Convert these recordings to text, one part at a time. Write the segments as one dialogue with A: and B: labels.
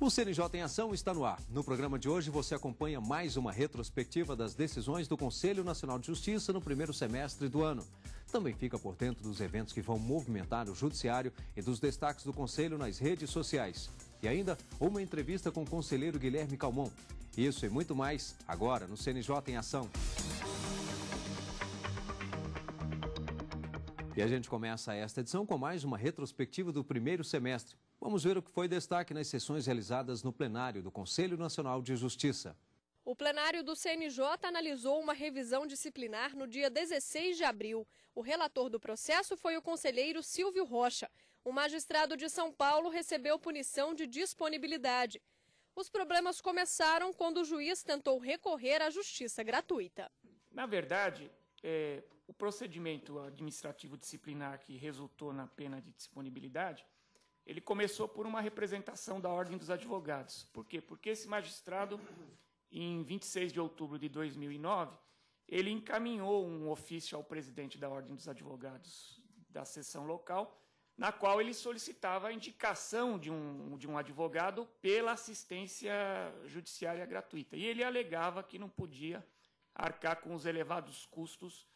A: O CNJ em Ação está no ar. No programa de hoje você acompanha mais uma retrospectiva das decisões do Conselho Nacional de Justiça no primeiro semestre do ano. Também fica por dentro dos eventos que vão movimentar o Judiciário e dos destaques do Conselho nas redes sociais. E ainda uma entrevista com o conselheiro Guilherme Calmon. Isso e muito mais agora no CNJ em Ação. E a gente começa esta edição com mais uma retrospectiva do primeiro semestre. Vamos ver o que foi destaque nas sessões realizadas no plenário do Conselho Nacional de Justiça.
B: O plenário do CNJ analisou uma revisão disciplinar no dia 16 de abril. O relator do processo foi o conselheiro Silvio Rocha. O magistrado de São Paulo recebeu punição de disponibilidade. Os problemas começaram quando o juiz tentou recorrer à justiça gratuita.
C: Na verdade, o procedimento administrativo disciplinar que resultou na pena de disponibilidade, ele começou por uma representação da Ordem dos Advogados. Por quê? Porque esse magistrado, em 26 de outubro de 2009, ele encaminhou um ofício ao presidente da Ordem dos Advogados da seção local, na qual ele solicitava a indicação de um advogado pela assistência judiciária gratuita. E ele alegava que não podia arcar com os elevados custos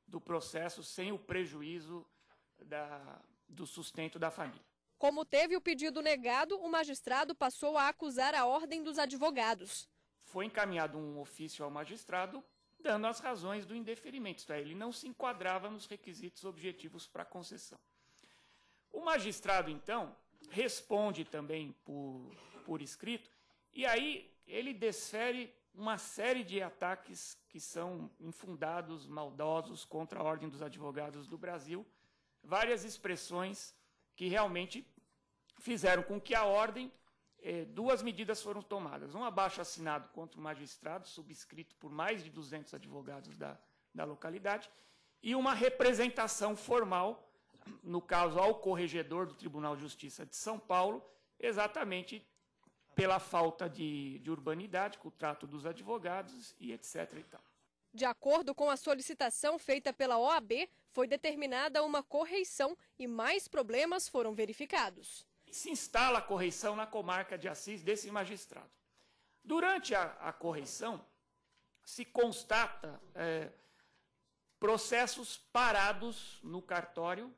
C: do processo sem o prejuízo do sustento da família.
B: Como teve o pedido negado, o magistrado passou a acusar a Ordem dos Advogados.
C: Foi encaminhado um ofício ao magistrado dando as razões do indeferimento, isto é, ele não se enquadrava nos requisitos objetivos para a concessão. O magistrado, então, responde também por escrito, e aí ele desfere uma série de ataques que são infundados, maldosos contra a Ordem dos Advogados do Brasil, várias expressões que realmente fizeram com que a Ordem, duas medidas foram tomadas. Um abaixo-assinado contra o magistrado, subscrito por mais de 200 advogados da localidade, e uma representação formal, no caso ao corregedor do Tribunal de Justiça de São Paulo, exatamente pela falta de urbanidade, com o trato dos advogados e etc. e tal.
B: De acordo com a solicitação feita pela OAB, foi determinada uma correição e mais problemas foram verificados.
C: Se instala a correição na comarca de Assis desse magistrado. Durante a correição, se constata processos parados no cartório,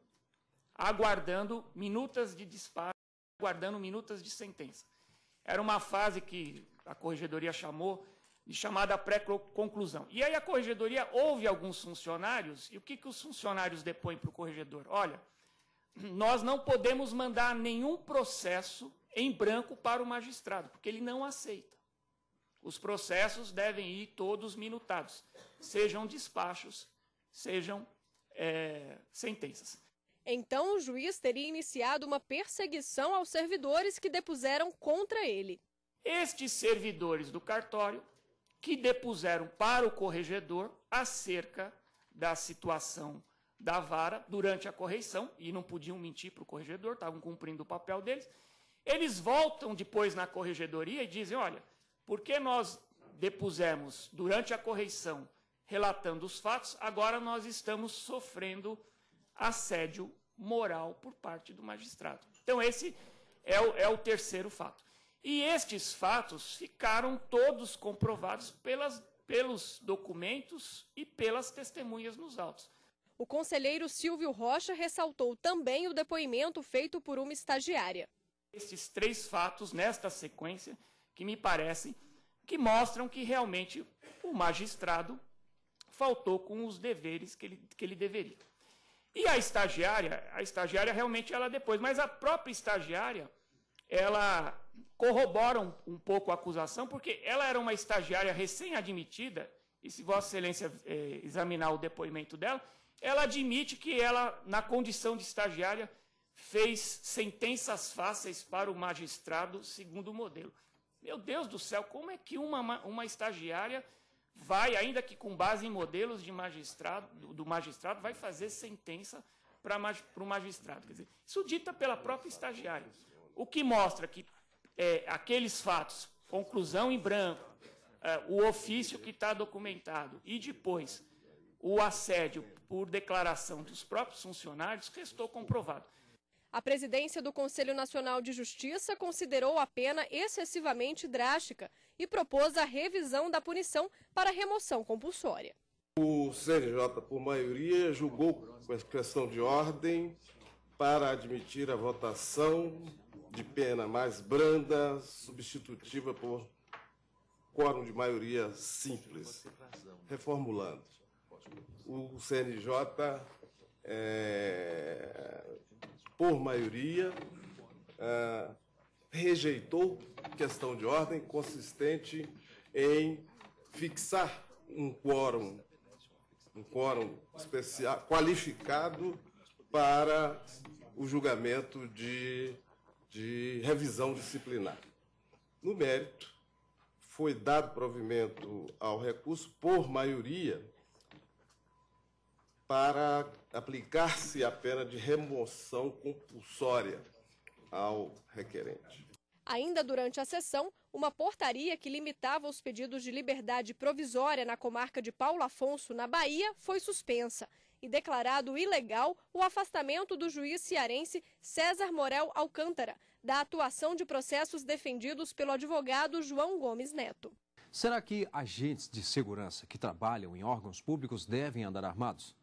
C: aguardando minutas de despacho, aguardando minutas de sentença. Era uma fase que a corregedoria chamou de chamada pré-conclusão. E aí a corregedoria ouve alguns funcionários, e o que os funcionários depõem para o corregedor? Olha, nós não podemos mandar nenhum processo em branco para o magistrado, porque ele não aceita. Os processos devem ir todos minutados, sejam despachos, sejam sentenças.
B: Então o juiz teria iniciado uma perseguição aos servidores que depuseram contra ele.
C: Estes servidores do cartório que depuseram para o corregedor acerca da situação da vara durante a correição, e não podiam mentir para o corregedor, estavam cumprindo o papel deles, eles voltam depois na corregedoria e dizem, olha, porque nós depusemos durante a correição relatando os fatos, agora nós estamos sofrendo assédio moral por parte do magistrado. Então esse é o terceiro fato. E estes fatos ficaram todos comprovados pelos documentos e pelas testemunhas nos autos.
B: O conselheiro Silvio Rocha ressaltou também o depoimento feito por uma estagiária.
C: Estes três fatos, nesta sequência, que me parecem que mostram que realmente o magistrado faltou com os deveres que ele deveria. E a estagiária realmente ela depois, mas a própria estagiária, ela corrobora um pouco a acusação, porque ela era uma estagiária recém-admitida, e se Vossa Excelência examinar o depoimento dela, ela admite que ela, na condição de estagiária, fez sentenças fáceis para o magistrado segundo o modelo. Meu Deus do céu, como é que uma estagiária vai, ainda que com base em modelos de do magistrado, vai fazer sentença para o magistrado? Quer dizer, isso dita pela própria estagiária. O que mostra que aqueles fatos, conclusão em branco, o ofício que está documentado e depois o assédio por declaração dos próprios funcionários, restou comprovado.
B: A presidência do Conselho Nacional de Justiça considerou a pena excessivamente drástica e propôs a revisão da punição para remoção compulsória.
D: O CNJ, por maioria, julgou com a questão de ordem para admitir a votação de pena mais branda, substitutiva por quórum de maioria simples. Reformulando, o CNJ, por maioria, rejeitou questão de ordem consistente em fixar um quórum especial, qualificado para o julgamento de revisão disciplinar. No mérito, foi dado provimento ao recurso por maioria para aplicar-se a pena de remoção compulsória ao requerente.
B: Ainda durante a sessão, uma portaria que limitava os pedidos de liberdade provisória na comarca de Paulo Afonso, na Bahia, foi suspensa e declarado ilegal o afastamento do juiz cearense César Morel Alcântara da atuação de processos defendidos pelo advogado João Gomes Neto.
A: Será que agentes de segurança que trabalham em órgãos públicos devem andar armados?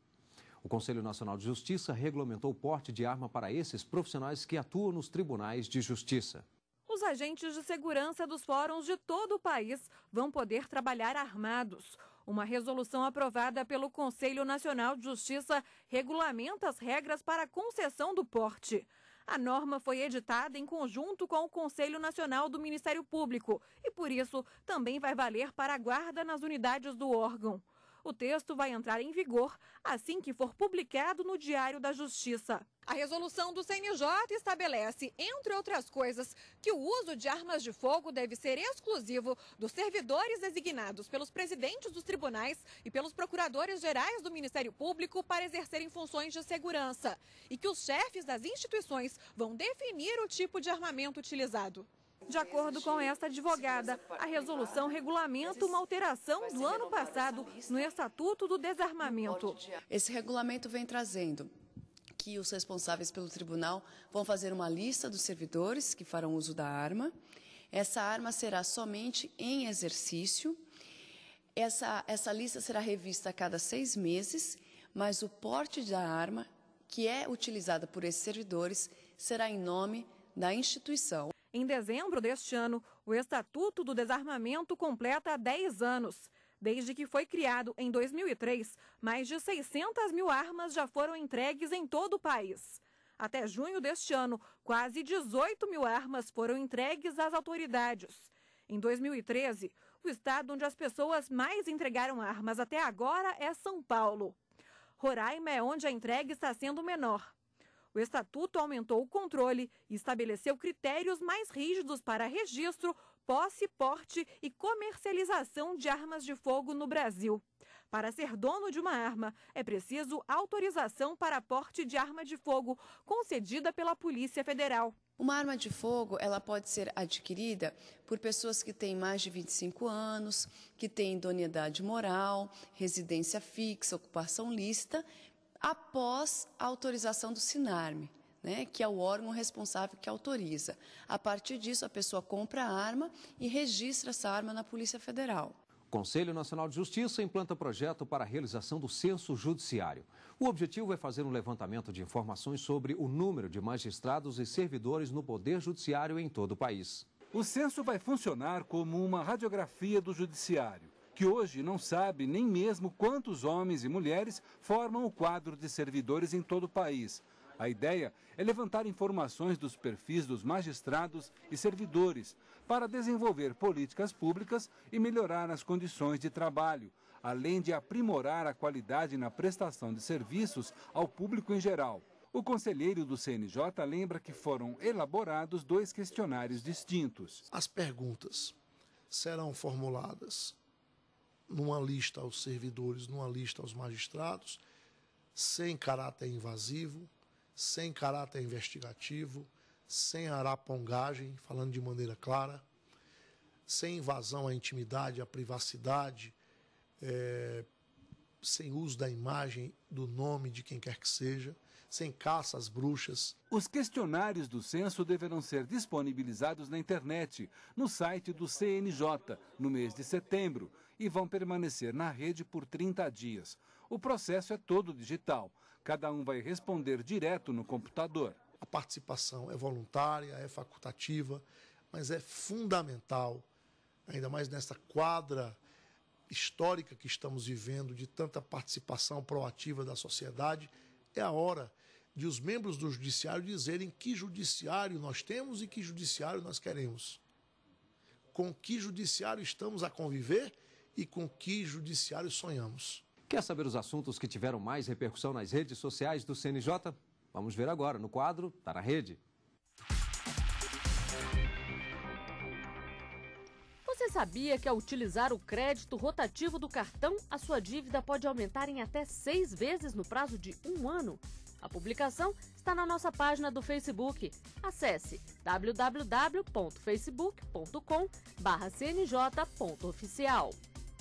A: O Conselho Nacional de Justiça regulamentou o porte de arma para esses profissionais que atuam nos tribunais de justiça.
E: Os agentes de segurança dos fóruns de todo o país vão poder trabalhar armados. Uma resolução aprovada pelo Conselho Nacional de Justiça regulamenta as regras para a concessão do porte. A norma foi editada em conjunto com o Conselho Nacional do Ministério Público e, por isso, também vai valer para a guarda nas unidades do órgão. O texto vai entrar em vigor assim que for publicado no Diário da Justiça. A resolução do CNJ estabelece, entre outras coisas, que o uso de armas de fogo deve ser exclusivo dos servidores designados pelos presidentes dos tribunais e pelos procuradores gerais do Ministério Público para exercerem funções de segurança, e que os chefes das instituições vão definir o tipo de armamento utilizado. De acordo com esta advogada, a resolução regulamenta uma alteração do ano passado no Estatuto do Desarmamento.
F: Esse regulamento vem trazendo que os responsáveis pelo tribunal vão fazer uma lista dos servidores que farão uso da arma. Essa arma será somente em exercício. Essa lista será revista a cada 6 meses, mas o porte da arma, que é utilizada por esses servidores, será em nome da instituição.
E: Em dezembro deste ano, o Estatuto do Desarmamento completa 10 anos. Desde que foi criado em 2003, mais de 600 mil armas já foram entregues em todo o país. Até junho deste ano, quase 18 mil armas foram entregues às autoridades. Em 2013, o estado onde as pessoas mais entregaram armas até agora é São Paulo. Roraima é onde a entrega está sendo menor. O Estatuto aumentou o controle e estabeleceu critérios mais rígidos para registro, posse, porte e comercialização de armas de fogo no Brasil. Para ser dono de uma arma, é preciso autorização para porte de arma de fogo, concedida pela Polícia Federal.
F: Uma arma de fogo, ela pode ser adquirida por pessoas que têm mais de 25 anos, que têm idoneidade moral, residência fixa, ocupação lícita, após a autorização do SINARME, que é o órgão responsável que autoriza. A partir disso, a pessoa compra a arma e registra essa arma na Polícia Federal.
A: O Conselho Nacional de Justiça implanta projeto para a realização do censo judiciário. O objetivo é fazer um levantamento de informações sobre o número de magistrados e servidores no Poder Judiciário em todo o país.
G: O censo vai funcionar como uma radiografia do judiciário, que hoje não sabe nem mesmo quantos homens e mulheres formam o quadro de servidores em todo o país. A ideia é levantar informações dos perfis dos magistrados e servidores para desenvolver políticas públicas e melhorar as condições de trabalho, além de aprimorar a qualidade na prestação de serviços ao público em geral. O conselheiro do CNJ lembra que foram elaborados 2 questionários distintos.
H: As perguntas serão formuladas numa lista aos servidores, numa lista aos magistrados, sem caráter invasivo, sem caráter investigativo, sem arapongagem, falando de maneira clara, sem invasão à intimidade, à privacidade, sem uso da imagem, do nome de quem quer que seja, sem caça às bruxas.
G: Os questionários do censo deverão ser disponibilizados na internet, no site do CNJ, no mês de setembro, e vão permanecer na rede por 30 dias. O processo é todo digital. Cada um vai responder direto no computador.
H: A participação é voluntária, é facultativa, mas é fundamental, ainda mais nessa quadra histórica que estamos vivendo, de tanta participação proativa da sociedade. É a hora de os membros do judiciário dizerem que judiciário nós temos e que judiciário nós queremos. Com que judiciário estamos a conviver e com que judiciário sonhamos.
A: Quer saber os assuntos que tiveram mais repercussão nas redes sociais do CNJ? Vamos ver agora no quadro Tá na Rede.
I: Você sabia que ao utilizar o crédito rotativo do cartão, a sua dívida pode aumentar em até 6 vezes no prazo de 1 ano? A publicação está na nossa página do Facebook. Acesse www.facebook.com/cnj.oficial.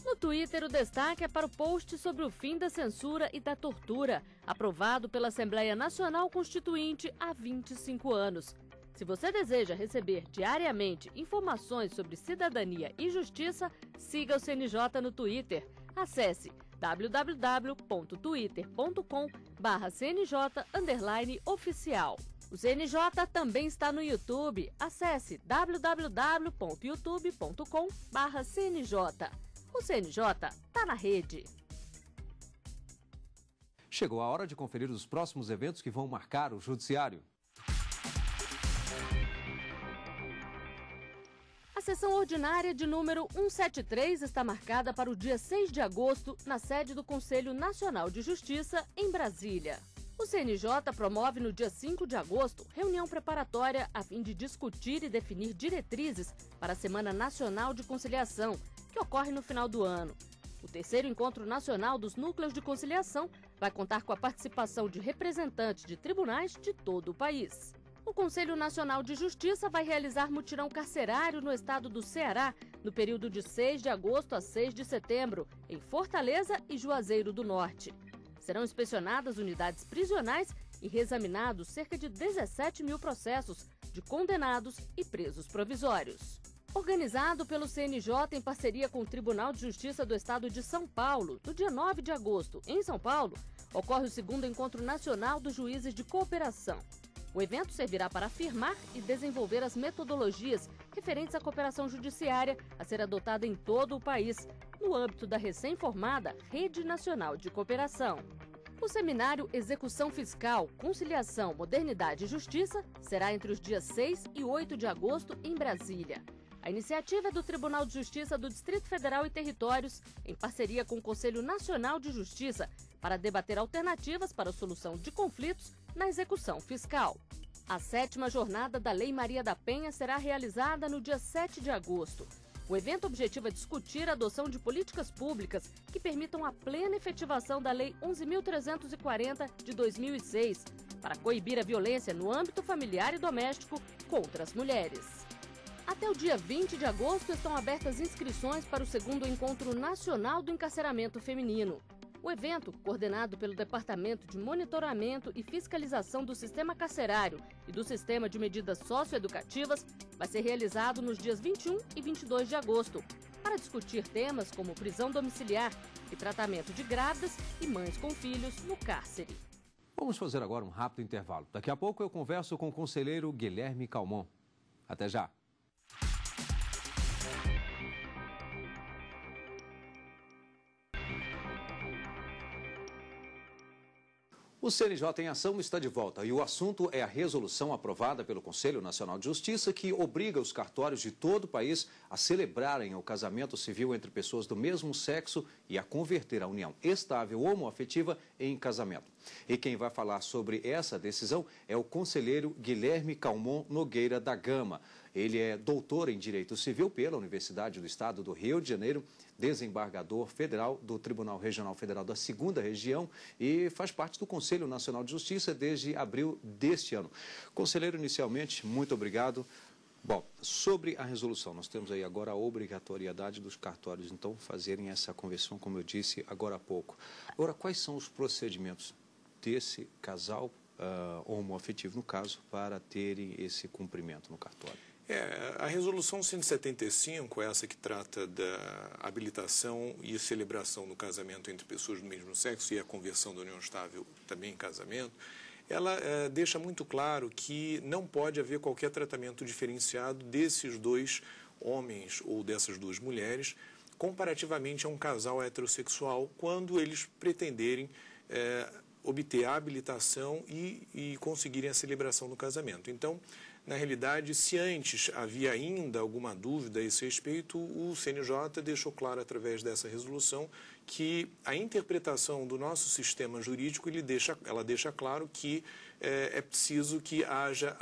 I: No Twitter, o destaque é para o post sobre o fim da censura e da tortura, aprovado pela Assembleia Nacional Constituinte há 25 anos. Se você deseja receber diariamente informações sobre cidadania e justiça, siga o CNJ no Twitter. Acesse www.twitter.com/cnj_oficial. O CNJ também está no YouTube. Acesse www.youtube.com/cnj. O CNJ está na rede.
A: Chegou a hora de conferir os próximos eventos que vão marcar o Judiciário.
I: A sessão ordinária de número 173 está marcada para o dia 6 de agosto, na sede do Conselho Nacional de Justiça, em Brasília. O CNJ promove no dia 5 de agosto reunião preparatória a fim de discutir e definir diretrizes para a Semana Nacional de Conciliação, que ocorre no final do ano. O terceiro Encontro Nacional dos Núcleos de Conciliação vai contar com a participação de representantes de tribunais de todo o país. O Conselho Nacional de Justiça vai realizar mutirão carcerário no estado do Ceará, no período de 6 de agosto a 6 de setembro, em Fortaleza e Juazeiro do Norte. Serão inspecionadas unidades prisionais e reexaminados cerca de 17 mil processos de condenados e presos provisórios. Organizado pelo CNJ em parceria com o Tribunal de Justiça do Estado de São Paulo, no dia 9 de agosto, em São Paulo, ocorre o segundo Encontro Nacional dos Juízes de Cooperação. O evento servirá para afirmar e desenvolver as metodologias referentes à cooperação judiciária a ser adotada em todo o país, no âmbito da recém-formada Rede Nacional de Cooperação. O seminário Execução Fiscal, Conciliação, Modernidade e Justiça será entre os dias 6 e 8 de agosto em Brasília. A iniciativa é do Tribunal de Justiça do Distrito Federal e Territórios, em parceria com o Conselho Nacional de Justiça, para debater alternativas para a solução de conflitos na execução fiscal. A 7ª jornada da Lei Maria da Penha será realizada no dia 7 de agosto. O evento objetiva discutir a adoção de políticas públicas que permitam a plena efetivação da Lei 11.340 de 2006, para coibir a violência no âmbito familiar e doméstico contra as mulheres. Até o dia 20 de agosto estão abertas inscrições para o segundo Encontro Nacional do Encarceramento Feminino. O evento, coordenado pelo Departamento de Monitoramento e Fiscalização do Sistema Carcerário e do Sistema de Medidas Socioeducativas, vai ser realizado nos dias 21 e 22 de agosto, para discutir temas como prisão domiciliar e tratamento de grávidas e mães com filhos no cárcere.
A: Vamos fazer agora um rápido intervalo. Daqui a pouco eu converso com o conselheiro Guilherme Calmon. Até já! O CNJ em Ação está de volta e o assunto é a resolução aprovada pelo Conselho Nacional de Justiça que obriga os cartórios de todo o país a celebrarem o casamento civil entre pessoas do mesmo sexo e a converter a união estável homoafetiva em casamento. E quem vai falar sobre essa decisão é o conselheiro Guilherme Calmon Nogueira da Gama. Ele é doutor em Direito Civil pela Universidade do Estado do Rio de Janeiro, desembargador federal do Tribunal Regional Federal da 2ª Região e faz parte do Conselho Nacional de Justiça desde abril deste ano. Conselheiro, inicialmente, muito obrigado Bom, sobre a resolução, nós temos aí agora a obrigatoriedade dos cartórios, então, fazerem essa conversão, como eu disse agora há pouco. Agora, quais são os procedimentos desse casal homoafetivo, no caso, para terem esse cumprimento no cartório?
J: A resolução 175, essa que trata da habilitação e celebração do casamento entre pessoas do mesmo sexo e a conversão da união estável também em casamento, ela deixa muito claro que não pode haver qualquer tratamento diferenciado desses dois homens ou dessas duas mulheres comparativamente a um casal heterossexual quando eles pretenderem obter a habilitação e conseguirem a celebração do casamento. Então, na realidade, se antes havia ainda alguma dúvida a esse respeito, o CNJ deixou claro através dessa resolução que a interpretação do nosso sistema jurídico ela deixa claro que é preciso que haja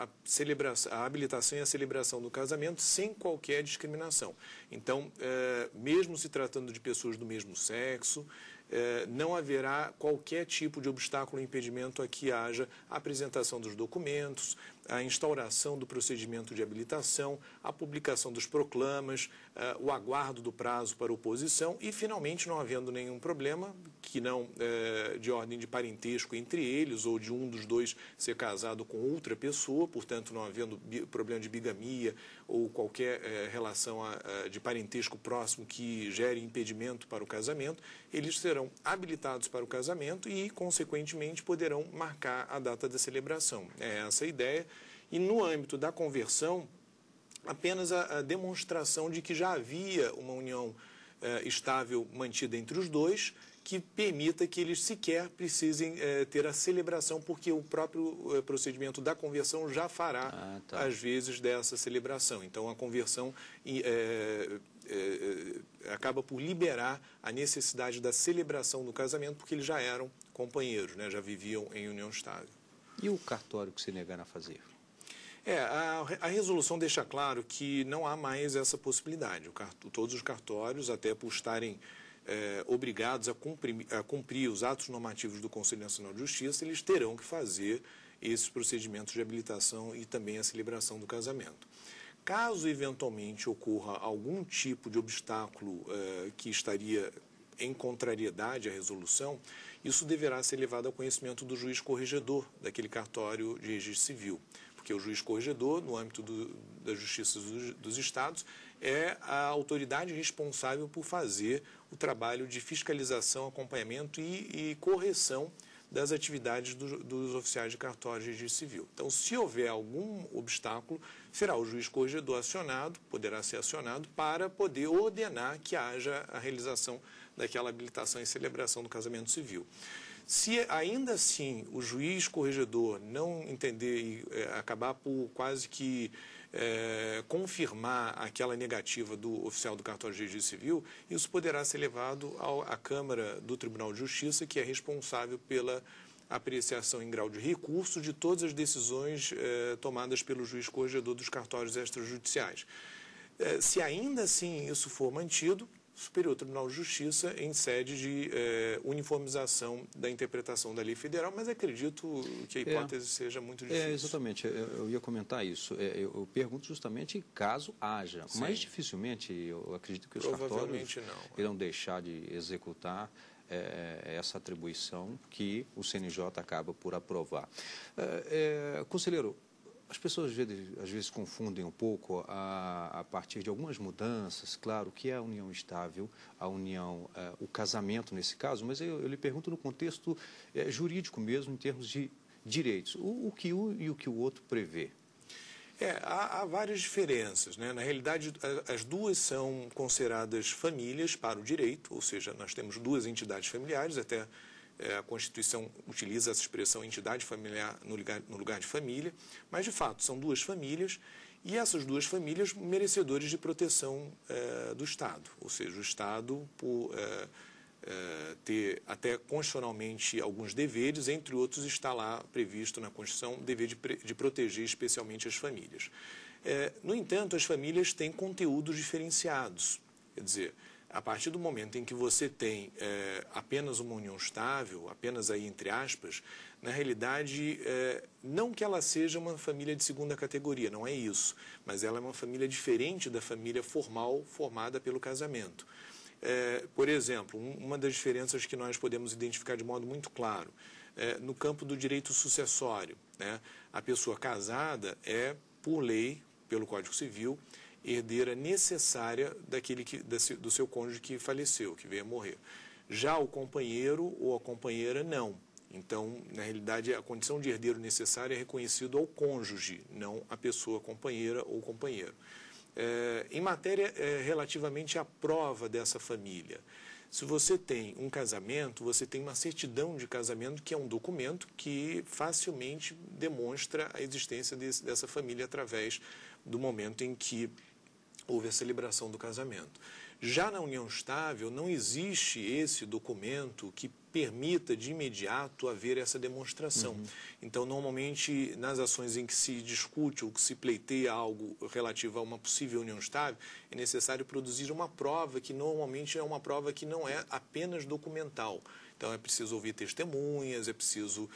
J: a habilitação e a celebração do casamento sem qualquer discriminação. Então, mesmo se tratando de pessoas do mesmo sexo, não haverá qualquer tipo de obstáculo ou impedimento a que haja a apresentação dos documentos, a instauração do procedimento de habilitação, a publicação dos proclamas, o aguardo do prazo para oposição e, finalmente, não havendo nenhum problema, que não de ordem de parentesco entre eles ou de um dos dois ser casado com outra pessoa, portanto, não havendo problema de bigamia ou qualquer relação de parentesco próximo que gere impedimento para o casamento, eles serão habilitados para o casamento e, consequentemente, poderão marcar a data da celebração. É essa a ideia. E, no âmbito da conversão, apenas a demonstração de que já havia uma união estável mantida entre os dois, que permita que eles sequer precisem ter a celebração, porque o próprio procedimento da conversão já fará, às vezes, dessa celebração. Então, a conversão acaba por liberar a necessidade da celebração do casamento, porque eles já eram companheiros, né? Já viviam em união estável.
A: E o cartório que se negaram a fazer?
J: A resolução deixa claro que não há mais essa possibilidade. Todos os cartórios, até por estarem obrigados a cumprir os atos normativos do Conselho Nacional de Justiça, eles terão que fazer esses procedimentos de habilitação e também a celebração do casamento. Caso eventualmente ocorra algum tipo de obstáculo que estaria em contrariedade à resolução, isso deverá ser levado ao conhecimento do juiz corregedor daquele cartório de registro civil, porque o juiz corregedor, no âmbito da Justiça dos Estados, é a autoridade responsável por fazer o trabalho de fiscalização, acompanhamento e correção das atividades dos oficiais de cartório de registro civil. Então, se houver algum obstáculo, será o juiz corregedor acionado, poderá ser acionado, para poder ordenar que haja a realização daquela habilitação e celebração do casamento civil. Se ainda assim o juiz corregedor não entender e acabar por quase que confirmar aquela negativa do oficial do cartório de registro civil, isso poderá ser levado à Câmara do Tribunal de Justiça, que é responsável pela apreciação em grau de recurso de todas as decisões tomadas pelo juiz corregedor dos cartórios extrajudiciais. Se ainda assim isso for mantido, o Superior Tribunal de Justiça em sede de uniformização da interpretação da lei federal, mas acredito que a hipótese seja muito difícil.
A: Exatamente, eu ia comentar isso. Eu pergunto justamente caso haja, Sim. Mas dificilmente eu acredito que os cartórios irão deixar de executar essa atribuição que o CNJ acaba por aprovar. Conselheiro, as pessoas às vezes confundem um pouco a partir de algumas mudanças, claro, que é a união estável, a união, o casamento nesse caso, mas eu lhe pergunto no contexto jurídico mesmo, em termos de direitos, o que um e o que o outro prevê.
J: Há várias diferenças, né? Na realidade, as duas são consideradas famílias para o direito, ou seja, nós temos duas entidades familiares, até a Constituição utiliza essa expressão entidade familiar no lugar de família, mas, de fato, são duas famílias e essas duas famílias merecedores de proteção do Estado. Ou seja, o Estado, por ter até constitucionalmente alguns deveres, entre outros está lá previsto na Constituição o dever de proteger especialmente as famílias. No entanto, as famílias têm conteúdos diferenciados, quer dizer, A partir do momento em que você tem apenas uma união estável, apenas aí entre aspas, na realidade, não que ela seja uma família de segunda categoria, não é isso, mas ela é uma família diferente da família formal formada pelo casamento. Por exemplo, uma das diferenças que nós podemos identificar de modo muito claro, no campo do direito sucessório, né? A pessoa casada é, por lei, pelo Código Civil, herdeira necessária do seu cônjuge que faleceu, que veio a morrer. Já o companheiro ou a companheira, não. Então, na realidade, a condição de herdeiro necessária é reconhecido ao cônjuge, não à pessoa companheira ou companheiro. Em matéria relativamente à prova dessa família, se você tem um casamento, você tem uma certidão de casamento, que é um documento que facilmente demonstra a existência dessa família através do momento em que houve a celebração do casamento. Já na união estável, não existe esse documento que permita de imediato haver essa demonstração. Então, normalmente, nas ações em que se discute ou que se pleiteia algo relativo a uma possível união estável, é necessário produzir uma prova que normalmente é uma prova que não é apenas documental. Então, é preciso ouvir testemunhas, é preciso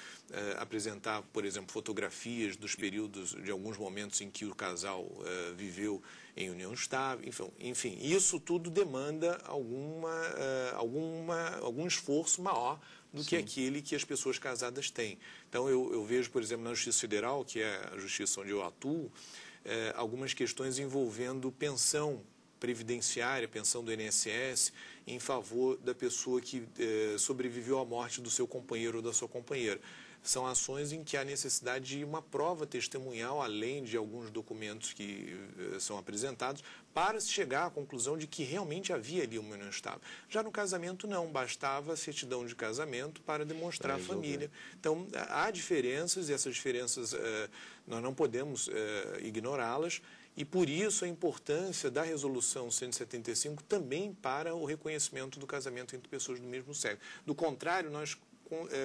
J: apresentar, por exemplo, fotografias dos períodos, de alguns momentos em que o casal viveu em união estável. Enfim, isso tudo demanda algum esforço maior do que aquele que as pessoas casadas têm. Então, eu vejo, por exemplo, na Justiça Federal, que é a justiça onde eu atuo, algumas questões envolvendo pensão previdenciária, pensão do INSS, em favor da pessoa que sobreviveu à morte do seu companheiro ou da sua companheira. São ações em que há necessidade de uma prova testemunhal, além de alguns documentos que são apresentados, para se chegar à conclusão de que realmente havia ali uma união estável. Já no casamento, não. Bastava a certidão de casamento para demonstrar a família. Então, há diferenças, e essas diferenças nós não podemos ignorá-las, e por isso a importância da Resolução 175 também para o reconhecimento do casamento entre pessoas do mesmo sexo. Do contrário, nós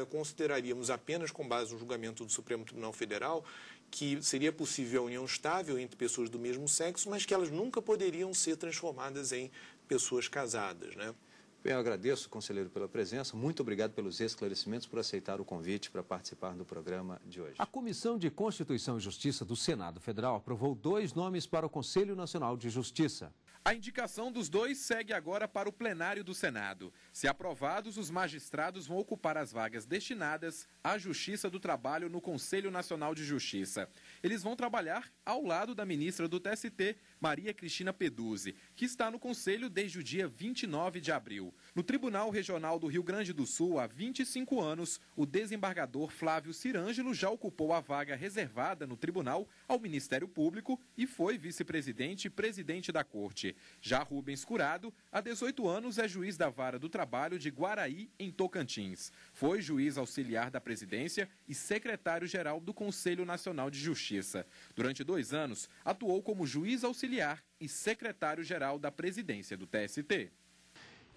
J: consideraríamos apenas com base no julgamento do Supremo Tribunal Federal que seria possível a união estável entre pessoas do mesmo sexo, mas que elas nunca poderiam ser transformadas em pessoas casadas, né?
A: Bem, eu agradeço, conselheiro, pela presença. Muito obrigado pelos esclarecimentos, por aceitar o convite para participar do programa de hoje. A Comissão de Constituição e Justiça do Senado Federal aprovou 2 nomes para o Conselho Nacional de Justiça.
K: A indicação dos 2 segue agora para o plenário do Senado. Se aprovados, os magistrados vão ocupar as vagas destinadas à Justiça do Trabalho no Conselho Nacional de Justiça. Eles vão trabalhar ao lado da ministra do TST, Maria Cristina Peduzzi, que está no Conselho desde o dia 29 de abril. No Tribunal Regional do Rio Grande do Sul, há 25 anos, o desembargador Flávio Cirângelo já ocupou a vaga reservada no tribunal ao Ministério Público e foi vice-presidente e presidente da Corte. Já Rubens Curado, há 18 anos, é juiz da Vara do Trabalho de Guaraí, em Tocantins. Foi juiz auxiliar da presidência e secretário-geral do Conselho Nacional de Justiça. Durante 2 anos, atuou como juiz auxiliar e secretário-geral da presidência do TST.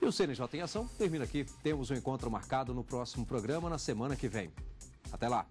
A: E o CNJ em Ação termina aqui. Temos um encontro marcado no próximo programa na semana que vem. Até lá!